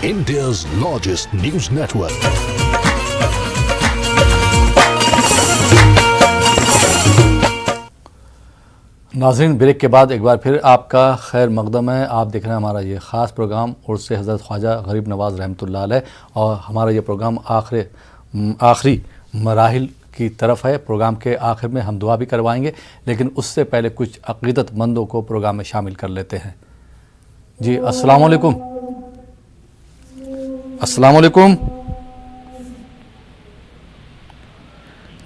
India's largest news network. ناظرین، break کے بعد ایک بار پھر آپ کا خیر مقدم ہے. آپ دیکھ رہے ہیں ہمارا یہ خاص پروگرام عرس حضرت خواجہ غریب نواز رحمۃ اللہ علیہ، اور ہمارا یہ پروگرام آخری مراحل کی طرف ہے. پروگرام کے آخر میں ہم دعا بھی کروائیں گے، لیکن اس سے پہلے کچھ عقیدت مندوں کو پروگرام میں شامل کر لیتے ہیں. جی السلام علیکم. السلام علیکم.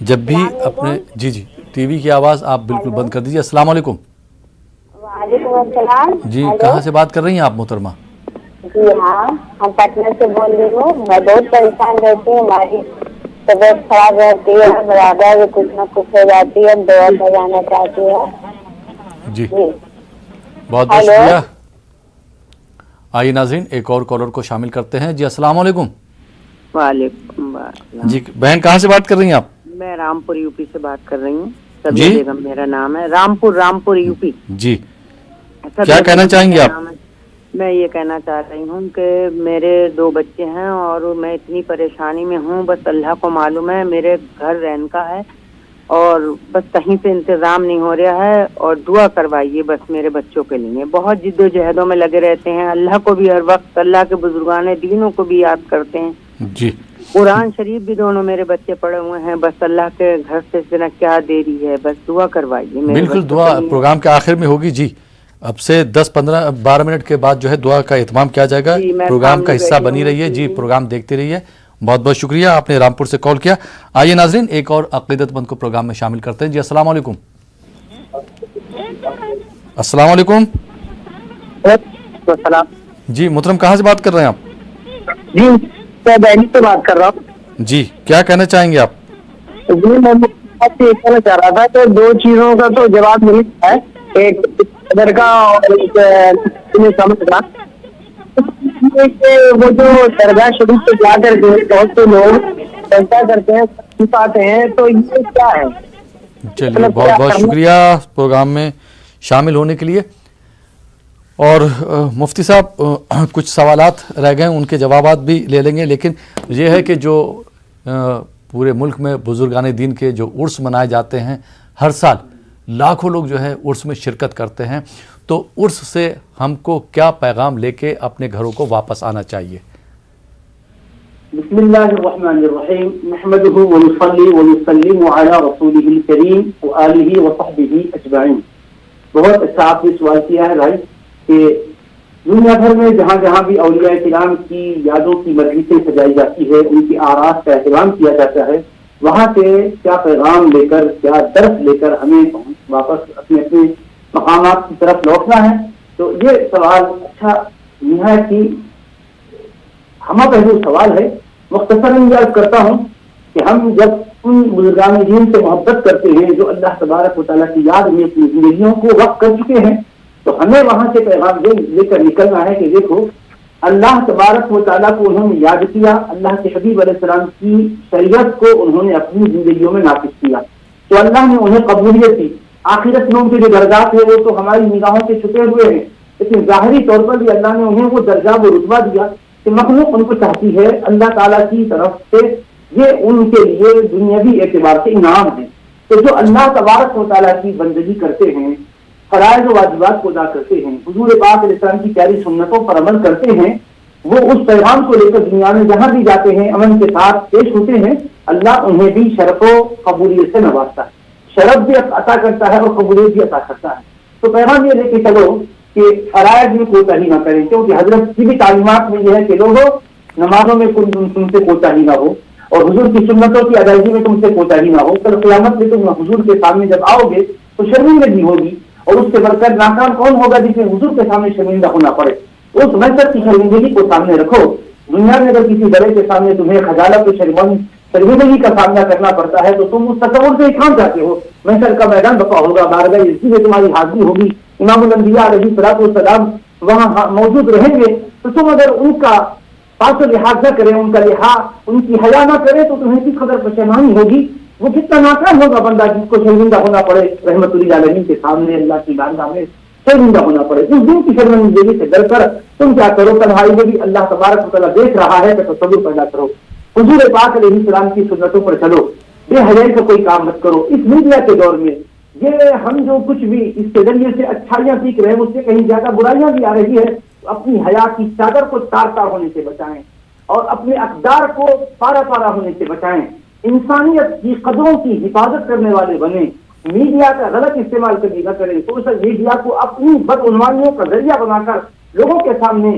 جب بھی اپنے جی ٹی وی کی آواز آپ بالکل بند کر دیجیے. السلام علیکم. وعلیکم السلام. جی کہاں سے بات کر رہی ہیں آپ محترمہ؟ جی ہاں، ہم پٹنہ سے بول رہی ہوں. میں بہت پریشان رہتی ہوں، ہماری طبیعت خراب رہتی ہے، برابر کچھ نہ کچھ ہو جاتی ہے. دعا کروانا چاہتی ہے. جی بہت بہت شکریہ. آئیے ناظرین ایک اور کالر کو شامل کرتے ہیں. جی السلام علیکم. وعلیکم السلام. جی بہن کہاں سے بات کر رہی ہیں آپ؟ میں رامپور یو پی سے بات کر رہی ہوں. سبیہ بیگم میرا نام ہے. Rampur U P. جی کیا کہنا چاہیں گے آپ؟ میں یہ کہنا چاہ رہی ہوں کہ میرے 2 بچے ہیں اور میں اتنی پریشانی میں ہوں. بس اللہ کو معلوم ہے. میرے گھر رہن کا ہے اور بس کہیں سے انتظام نہیں ہو رہا ہے، اور دعا کروائیے بس میرے بچوں کے لیے. بہت جد و جہدوں میں لگے رہتے ہیں. اللہ کو بھی ہر وقت، اللہ کے بزرگان دینوں کو بھی یاد کرتے ہیں. جی قرآن شریف بھی دونوں میرے بچے پڑھے ہوئے ہیں. بس اللہ کے گھر سے اتنا کیا دیری ہے، بس دعا کروائیے. بالکل دعا پروگرام کے آخر میں ہوگی. جی اب سے 10-15-12 منٹ کے بعد جو ہے دعا کا اہتمام کیا جائے گا. پروگرام کا حصہ بنی رہیے. جی پروگرام دیکھتے رہیے. بہت بہت شکریہ، آپ نے رامپور سے کال کیا. آئیے ناظرین ایک اور عقیدت مند کو پروگرام میں شامل کرتے ہیں. جی السلام علیکم. السلام علیکم. جی محترم کہاں سے بات کر رہے ہیں آپ؟ جی میں دہلی سے بات کر رہا ہوں. جی کیا کہنا چاہیں گے آپ؟ جی میں آپ سے یہ کہنا چاہ رہا تھا کہ 2 چیزوں کا تو جواب مل ہے، ایک قدر کا اور ایک سمجھ کا. وہ جو درگاہ شریف پہ جا کر کے بہت سے لوگ چرچا کرتے ہیں پاتے ہیں، تو یہ کیا ہے؟ چلیے بہت بہت شکریہ پروگرام میں شامل ہونے کے لیے. اور مفتی صاحب کچھ سوالات رہ گئے ہیں، ان کے جوابات بھی لے لیں گے. لیکن یہ ہے کہ جو پورے ملک میں بزرگان دین کے جو عرس منائے جاتے ہیں، ہر سال لاکھوں لوگ جو ہے عرس میں شرکت کرتے ہیں، تو عرس سے ہم کو کیا پیغام لے کے اپنے گھروں کو واپس آنا چاہیے؟ بسم اللہ الرحمن الرحیم. نحمده ونصلي ونسلم على رسوله الكريم وآلہ وصحبہ اجمعین. بہت اچھا آپ نے سوال کیا ہے بھائی کہ دنیا بھر میں جہاں جہاں بھی اولیاء کرام کی یادوں کی مجلسیں سجائی جاتی ہے، ان کی آراس کا اہتمام کیا جاتا ہے، وہاں سے کیا پیغام لے کر، کیا درس لے کر ہمیں واپس اپنے اپنے مقامات کی طرف لوٹنا ہے. تو یہ سوال اچھا نہایت ہی ہمہ پہلو سوال ہے. مختصراً یاد کرتا ہوں کہ ہم جب ان بزرگان دین سے محبت کرتے ہیں جو اللہ تبارک و تعالیٰ کی یاد میں اپنی زندگیوں کو وقف کر چکے ہیں، تو ہمیں وہاں سے پیغام لے کر نکلنا ہے کہ دیکھو اللہ تبارک و تعالیٰ کو انہوں نے یاد کیا، اللہ کے حبیب علیہ السلام کی شریعت کو انہوں نے اپنی زندگیوں میں نافذ کیا، تو اللہ نے انہیں قبولیت دی. آخرت میں ان کے جو درجات ہیں وہ تو ہماری نگاہوں سے چھپے ہوئے ہیں، لیکن ظاہری طور پر بھی اللہ نے انہیں وہ درجہ، وہ رتبہ دیا کہ مخلوق ان کو چاہتی ہے. اللہ تعالیٰ کی طرف سے یہ ان کے لیے دنیاوی اعتبار سے انعام ہے. تو جو اللہ تبارک و تعالیٰ کی بندگی کرتے ہیں، فرائض و واجبات کو ادا کرتے ہیں، حضور پاک علیہ السلام کی پیاری سنتوں پر عمل کرتے ہیں، وہ اس پیغام کو لے کر دنیا میں جہاں بھی جاتے ہیں امن کے ساتھ پیش ہوتے ہیں، اللہ انہیں بھی شرف و قبولیت سے نوازتا ہے. شرف بھی عطا کرتا ہے اور قبولیت بھی عطا کرتا ہے. تو پیغام یہ لے کے چلو کہ فرائض میں کوتاہی نہ کریں، کیونکہ حضرت کی بھی تعلیمات میں یہ ہے کہ لوگوں نمازوں میں تم سے کوتاہی نہ ہو، اور حضور کی سنتوں کی ادائیگی میں تم سے کوتاہی نہ ہو. کل قیامت میں تم حضور کے سامنے جب آؤ گے تو شرمندگی ہوگی، اور اس سے بڑھ کر ناکام کون ہوگا جسے حضور کے سامنے شرمندہ ہونا پڑے. اس محنت کی شرمندگی کو سامنے رکھو. دنیا میں اگر کسی بڑے کے سامنے تمہیں خجالت و شرمندگی کا سامنا کرنا پڑتا ہے تو تم اس تصور سے کھان جاتے ہو. محشر کا میدان بپا ہوگا، بارگاہ عزت میں تمہاری حاضری ہوگی، امام الانبیاء علیہ الصلوۃ والسلام وہاں موجود رہیں گے. تو تم اگر ان کا پاس و لحاظ نہ کریں، ان کا لحاظ، ان کی حیا نہ کرے، تو تمہیں کس قدر پشیمانی ہوگی. وہ کتنا ناکام ہوگا بندہ جس کو شرمندہ ہونا پڑے رحمت اللہ علیہ کے سامنے اللہ کی بارگاہ میں. شرمندہ ہونا پڑے. اس دن کی شرمندگی سے ڈر کر تم کیا کرو، تنہائی میں بھی اللہ تبارک و تعالیٰ دیکھ رہا ہے تو تصور پیدا کرو. حضور پاک علیہ السلام کی سنتوں پر چلو، بے حیائی کا کوئی کام مت کرو. اس میڈیا کے دور میں یہ ہم جو کچھ بھی اس کے ذریعے سے اچھائیاں سیکھ رہے ہیں اس سے کہیں زیادہ برائیاں بھی آ رہی ہے. تو اپنی حیا کی چادر کو تار تار ہونے سے بچائیں اور اپنے اقدار کو پارا پارا ہونے سے بچائیں. انسانیت کی قدروں کی حفاظت کرنے والے بنیں. میڈیا کا غلط استعمال کبھی نہ کریں. سوشل میڈیا کو اپنی بدعنوانیوں کا ذریعہ بنا کر لوگوں کے سامنے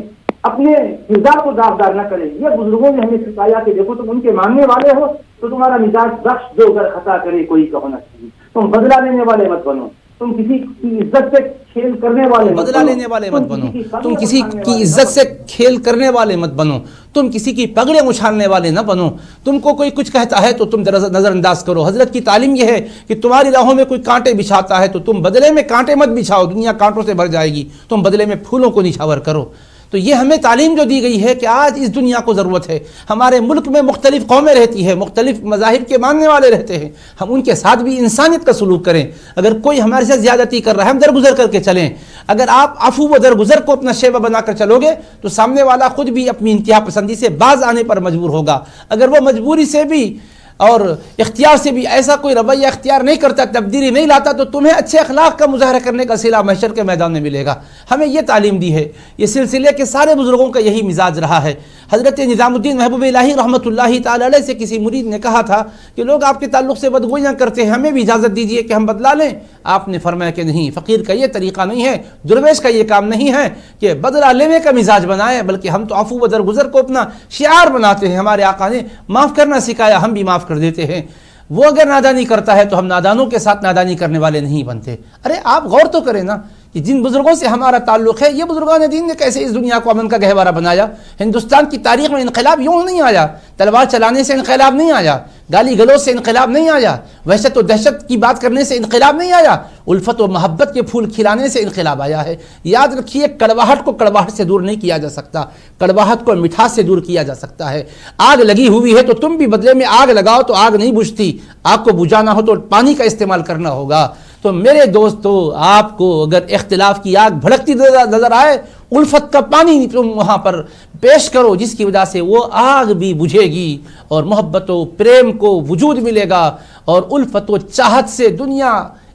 اپنے کردار کو داغدار نہ کریں. یہ بزرگوں نے ہمیں سکھایا کہ دیکھو تم ان کے ماننے والے ہو تو تمہارا مزاج بخش دو، اگر خطا کرے کوئی کا ہونا چاہیے. تم بدلہ لینے والے مت بنو، تم کسی کی عزت سے کھیل کرنے والے بدلہ لینے والے مت بنو، تم کسی کی عزت سے کھیل کرنے والے مت بنو، تم کسی کی پگڑیں اچھالنے والے نہ بنو. تم کو کوئی کچھ کہتا ہے تو تم نظر انداز کرو. حضرت کی تعلیم یہ ہے کہ تمہاری راہوں میں کوئی کانٹے بچھاتا ہے تو تم بدلے میں کانٹے مت بچھاؤ، دنیا کانٹوں سے بھر جائے گی. تم بدلے میں پھولوں کو نچھاور کرو. تو یہ ہمیں تعلیم جو دی گئی ہے کہ آج اس دنیا کو ضرورت ہے. ہمارے ملک میں مختلف قومیں رہتی ہیں، مختلف مذاہب کے ماننے والے رہتے ہیں. ہم ان کے ساتھ بھی انسانیت کا سلوک کریں. اگر کوئی ہمارے ساتھ زیادتی کر رہا ہے ہم درگزر کر کے چلیں. اگر آپ عفو و درگزر کو اپنا شیوہ بنا کر چلو گے تو سامنے والا خود بھی اپنی انتہا پسندی سے باز آنے پر مجبور ہوگا. اگر وہ مجبوری سے بھی اور اختیار سے بھی ایسا کوئی رویہ اختیار نہیں کرتا، تبدیلی نہیں لاتا، تو تمہیں اچھے اخلاق کا مظاہرہ کرنے کا صلہ محشر کے میدان میں ملے گا. ہمیں یہ تعلیم دی ہے. یہ سلسلے کے سارے بزرگوں کا یہی مزاج رہا ہے. حضرت نظام الدین محبوب الہی رحمۃ اللہ تعالی علیہ سے کسی مرید نے کہا تھا کہ لوگ آپ کے تعلق سے بدگوئیاں کرتے ہیں، ہمیں بھی اجازت دیجیے کہ ہم بدلا لیں. آپ نے فرمایا کہ نہیں، فقیر کا یہ طریقہ نہیں ہے، درویش کا یہ کام نہیں ہے کہ بدلہ لینے کا مزاج بنائے، بلکہ ہم تو عفو و درگزر کو اپنا شعار بناتے ہیں. ہمارے آقا نے معاف کرنا سکھایا، ہم بھی معاف کر دیتے ہیں. وہ اگر نادانی کرتا ہے تو ہم نادانوں کے ساتھ نادانی کرنے والے نہیں بنتے. ارے آپ غور تو کریں نا کہ جن بزرگوں سے ہمارا تعلق ہے، یہ بزرگان دین نے کیسے اس دنیا کو امن کا گہوارہ بنایا. ہندوستان کی تاریخ میں انقلاب یوں نہیں آیا، تلوار چلانے سے انقلاب نہیں آیا، گالی گلوچ سے انقلاب نہیں آیا، وحشت و دہشت کی بات کرنے سے انقلاب نہیں آیا، الفت و محبت کے پھول کھلانے سے انقلاب آیا ہے. یاد رکھیے، کڑواہٹ کو کڑواہٹ سے دور نہیں کیا جا سکتا، کڑواہٹ کو مٹھاس سے دور کیا جا سکتا ہے. آگ لگی ہوئی ہے تو تم بھی بدلے میں آگ لگاؤ تو آگ نہیں بجھتی. آگ کو بجھانا ہو تو پانی کا استعمال کرنا ہوگا. تو میرے دوستو، آپ کو اگر اختلاف کی آگ بھڑکتی نظر آئے، الفت کا پانی تم وہاں پر پیش کرو، جس کی وجہ سے وہ آگ بھی بجھے گی اور محبت و پریم کو وجود ملے گا اور الفت و چاہت سے دنیا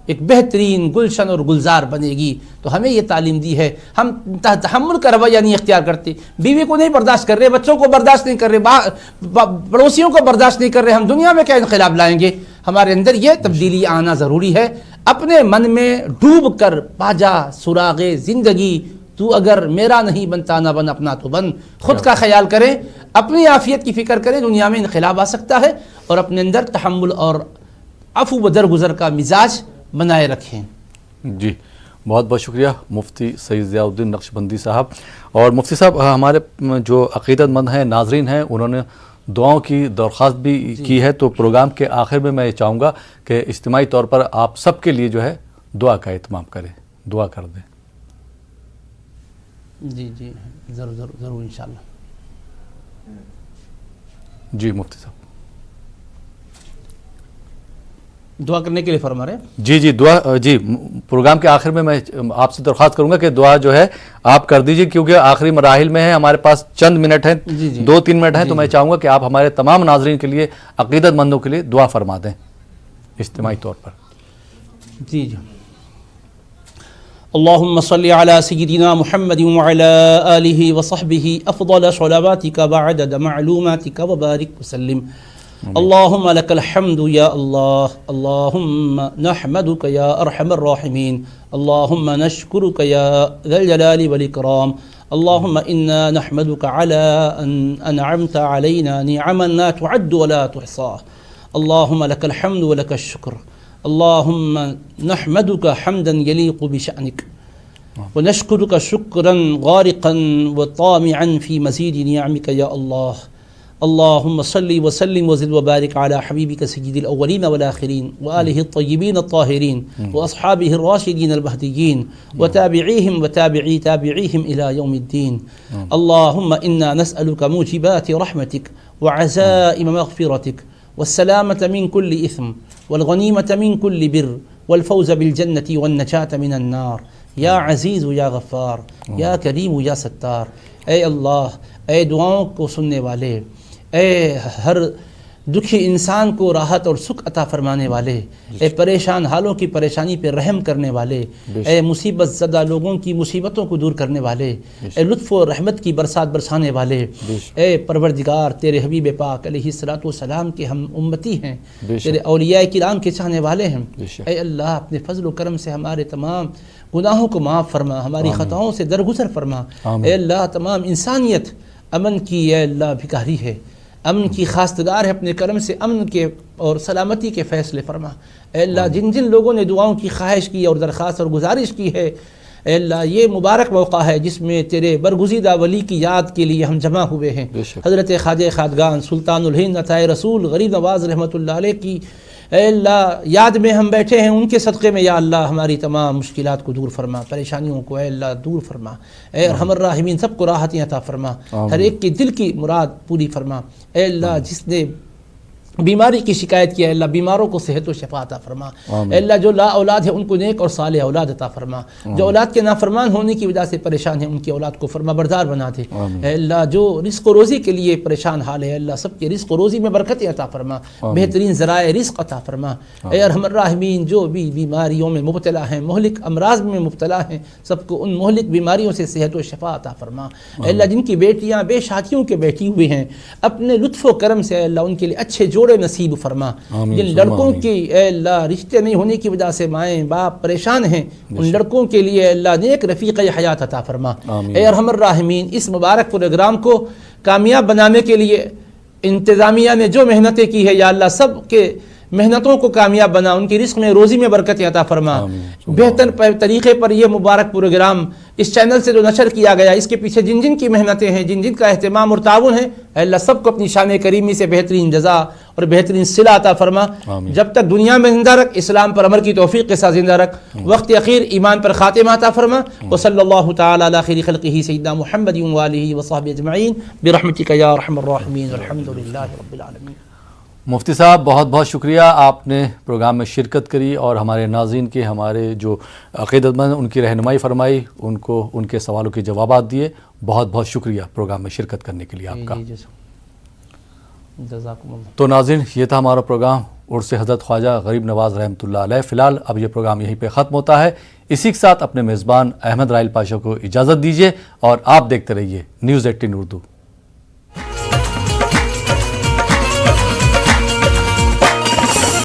ایک بہترین گلشن اور گلزار بنے گی. تو ہمیں یہ تعلیم دی ہے. ہم تحمل کا رویہ نہیں اختیار کرتے، بیوی کو نہیں برداشت کر رہے، بچوں کو برداشت نہیں کر رہے، پڑوسیوں کو برداشت نہیں کر رہے، ہم دنیا میں کیا انقلاب لائیں گے؟ ہمارے اندر یہ تبدیلی آنا ضروری ہے. اپنے من میں ڈوب کر پاجا سراغ زندگی، تو اگر میرا نہیں بنتا نہ بن اپنا تو بن. خود کا خیال کریں، اپنی عافیت کی فکر کریں. دنیا میں انقلاب آ سکتا ہے اور اپنے اندر تحمل اور عفو و درگزر کا مزاج بنائے رکھیں. جی بہت بہت شکریہ مفتی سید ضیاء الدین نقشبندی صاحب. اور مفتی صاحب، ہمارے جو عقیدت مند ہیں، ناظرین ہیں، انہوں نے دعاؤں کی درخواست بھی کی ہے. تو پروگرام کے آخر میں میں یہ چاہوں گا کہ اجتماعی طور پر آپ سب کے لیے جو ہے دعا کا اہتمام کریں، دعا کر دیں. جی جی ضرور ضرور ضرور انشاءاللہ. جی مفتی صاحب دعا کرنے کے لیے فرما رہے ہیں. جی جی دعا. جی پروگرام کے آخر میں آپ سے درخواست کروں گا کہ دعا جو ہے آپ کر دیجیے، کیونکہ آخری مراحل میں ہے، ہمارے پاس چند منٹ ہیں، 2-3 منٹ ہیں. تو میں چاہوں گا کہ آپ ہمارے تمام ناظرین کے لیے، عقیدت مندوں کے لیے دعا فرما دیں اجتماعی طور پر. جی جی. اللهم صل على سيدنا محمد وعلى آله وصحبه أفضل صلواتك وعدد معلوماتك وبارك وسلم. اللهم لك الحمد يا الله، اللهم نحمدك يا أرحم الراحمين، اللهم نشكرك يا ذا الجلال والإكرام. اللهم إنا نحمدك على أن أنعمت علينا نعما لا تعد ولا تحصى. اللهم لك الحمد ولك الشكر. اللهم نحمدك حمدا يليق بشأنك ونشكرك شكرا غارقا وطامعا في مزيد نعمك يا الله. اللهم صل وسلم وزد وبارك على حبيبك سيد الأولين والآخرين وآله الطيبين الطاهرين وأصحابه الراشدين المهديين وتابعيهم وتابعي تابعيهم إلى يوم الدين. اللهم إنا نسألك موجبات رحمتك وعزائم مغفرتك والسلامة من كل إثم والغنيمة من كل بر والفوز بالجنة والنجاة من النار یا عزیز یا غفار، یا کریم یا ستار۔ اے اللہ، اے دعاؤں کو سننے والے، اے ہر دکھی انسان کو راحت اور سکھ عطا فرمانے والے، اے پریشان حالوں کی پریشانی پہ رحم کرنے والے، اے مصیبت زدہ لوگوں کی مصیبتوں کو دور کرنے والے، اے لطف و رحمت کی برسات برسانے والے، اے پروردگار تیرے حبیب پاک علیہ الصلوۃ والسلام کے ہم امتی ہیں، تیرے اولیاء کرام کے چاہنے والے ہیں۔ اے اللہ، اپنے فضل و کرم سے ہمارے تمام گناہوں کو معاف فرما، ہماری خطاؤں سے درگزر فرما۔ اے اللہ، تمام انسانیت امن کی اے اللہ بھکاری ہے، امن کی خواستگار ہے، اپنے کرم سے امن کے اور سلامتی کے فیصلے فرما۔ اے اللہ، جن جن لوگوں نے دعاؤں کی خواہش کی اور درخواست اور گزارش کی ہے، اے اللہ یہ مبارک موقع ہے جس میں تیرے برگزیدہ ولی کی یاد کے لیے ہم جمع ہوئے ہیں۔ حضرت خواجہ خواجگان سلطان الہند عطائے رسول غریب نواز رحمۃ اللہ علیہ کی اے اللہ یاد میں ہم بیٹھے ہیں، ان کے صدقے میں یا اللہ ہماری تمام مشکلات کو دور فرما، پریشانیوں کو اے اللہ دور فرما۔ اے ارحم الراحمین، سب کو راحتیں عطا فرما، ہر ایک کی دل کی مراد پوری فرما۔ اے اللہ، جس نے بیماری کی شکایت کیا، اللہ بیماروں کو صحت و شفا عطا فرما۔ اے اللہ، جو لا اولاد ہے ان کو نیک اور صالح اولاد عطا فرما، جو اولاد کے نافرمان ہونے کی وجہ سے پریشان ہیں ان کی اولاد کو فرما بردار بنا دے۔ اے اللہ، جو رزق و روزی کے لیے پریشان حال ہے، اللہ سب کے رزق و روزی میں برکتیں عطا فرما، بہترین ذرائع رزق عطا فرما۔ اے ارحم الراحمین، جو بھی بیماریوں میں مبتلا ہیں، مہلک امراض میں مبتلا ہیں، سب کو ان مہلک بیماریوں سے صحت و شفا عطا فرما۔ اے اللہ، جن کی بیٹیاں بے شادیوں کے بیٹھی ہوئی ہیں، اپنے لطف و کرم سے اے اللہ ان کے لیے اچھے جوڑے نصیب فرما۔ جن لڑکوں کی اے اللہ رشتے نہیں ہونے کی وجہ سے مائیں باپ پریشان ہیں، ان لڑکوں کے لیے اے اللہ نیک رفیق حیات عطا فرما۔ اے ارحم الراحمین، اس مبارک پروگرام کو کامیاب بنانے کے لیے انتظامیہ نے جو محنتیں کی ہے یا اللہ سب کے محنتوں کو کامیاب بنا، ان کی رزق میں روزی میں برکت عطا فرما۔ بہتر طریقے پر یہ مبارک پروگرام اس چینل سے جو نشر کیا گیا، اس کے پیچھے جن جن کی محنتیں ہیں، جن جن کا اہتمام اور تعاون ہے، اے اللہ سب کو اپنی شان کریمی سے بہترین جزا اور بہترین صلہ عطا فرما۔ جب تک دنیا میں زندہ رکھ، اسلام پر عمل کی توفیق کے ساتھ زندہ رکھ، وقت اخیر ایمان پر خاتمہ عطا فرما۔ وصلی اللہ تعالی علی خیر خلقہ سیدنا محمد وآلہ وصحبہ اجمعین برحمتک یا ارحم الراحمین، الحمد للہ رب العالمین۔ مفتی صاحب بہت بہت شکریہ، آپ نے پروگرام میں شرکت کری اور ہمارے ناظرین کے، ہمارے جو عقیدت مند ان کی رہنمائی فرمائی، ان کو ان کے سوالوں کے جوابات دیے۔ بہت بہت شکریہ پروگرام میں شرکت کرنے کے لیے آپ کا۔ جزاکم اللہ۔ تو ناظرین، یہ تھا ہمارا پروگرام عرس حضرت خواجہ غریب نواز رحمۃ اللہ علیہ۔ فی الحال اب یہ پروگرام یہیں پہ ختم ہوتا ہے۔ اسی کے ساتھ اپنے میزبان احمد رائل پاشا کو اجازت دیجیے اور آپ دیکھتے رہیے نیوز 18 اردو۔